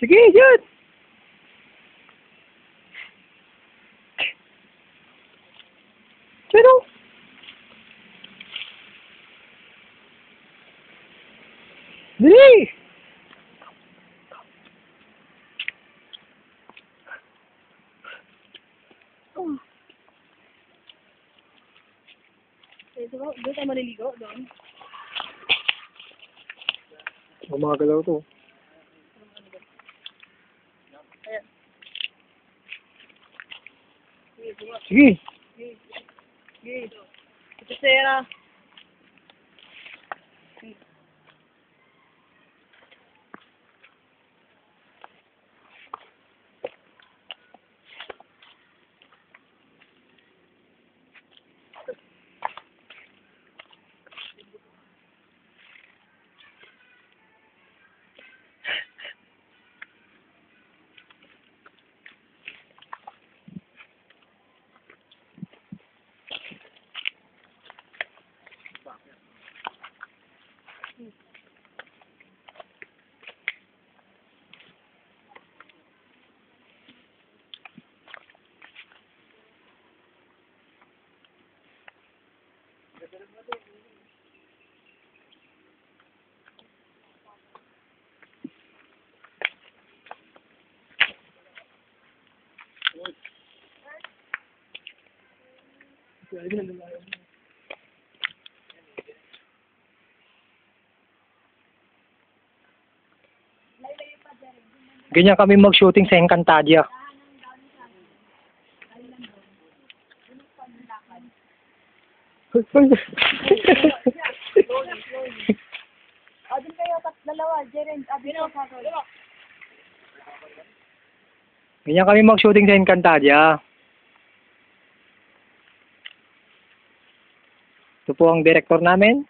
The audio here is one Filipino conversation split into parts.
Sige, yun! Pero, dali! Doon tayo maliligo, doon. Gumagalaw to. Ayan. Sige. Sige. Ito Sarah. Ganyan kami mag-shooting sa Encantadia. O, din kayo, dalawa, Jeren, abino. Ganyan kami mag-shooting sa Encantadia. Ito po ang director namin.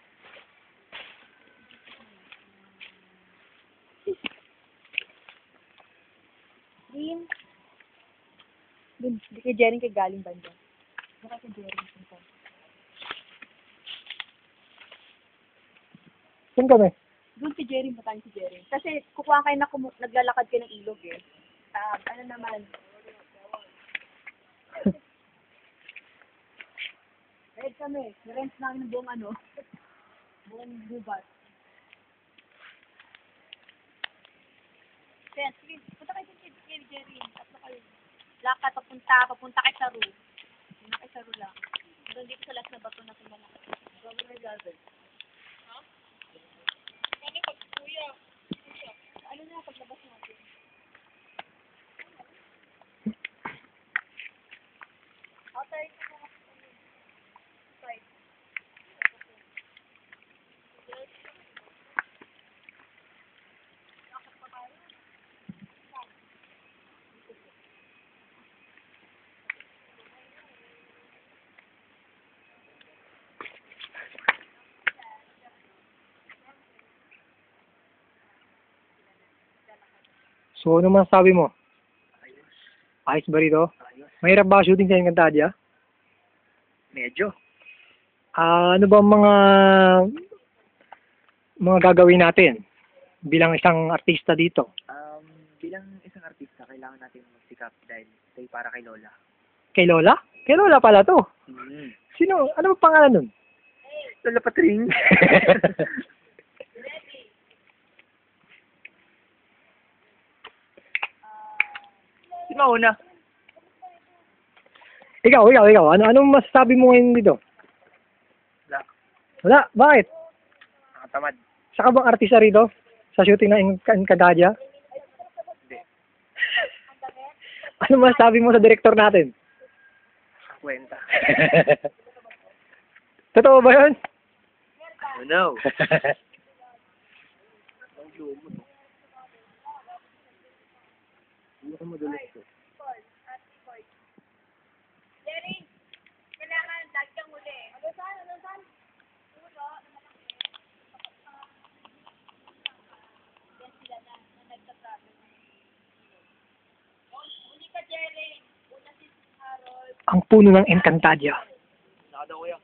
Din. Din, di kay Jeren kay galing banda. Baka kay Jeren. Saan kami? Doon si Jerry, matayin si Jerry. Kasi kukuha kayo na naglalakad kayo ng ilog eh. Ano naman? Red kami. Rent namin ng buong buong gubat. Kaya, sige, punta kayo kay Jerry. Tatlo kayo. Lakad, papunta kay Saru. Punta kay Saru lang. Doon dito sa last na bato na kumala. Governor Garden. Ano na, paglabas natin? Outside na mga side. So, ano masasabi mo? Ayos ba rito? Mahirap ba shooting sa Encantadia? Medyo. Ano ba mga gagawin natin bilang isang artista dito? Bilang isang artista, kailangan natin magsikap dahil tayo para kay Lola. Kay Lola? Kay Lola pala to. Sino? Ano ba pangalan nun? Lola Patring. Si Mauna. Ikaw. Anong masasabi mo ngayon dito? Wala. Bakit? Nakatamad. Saka bang artista rito? Sa shooting ng Encantadia? Hindi. Ano masasabi mo sa director natin? Kwenta. Totoo ba yun? Oh no. Hindi ko madulas to. Jerry, kailangan dagyang uli. Ano saan? Ulo. Yan sila na nagka-problem. Uli ka, Jerry. Una si Harold. Ang puno ng Encantadia. Nakadaw ko yan.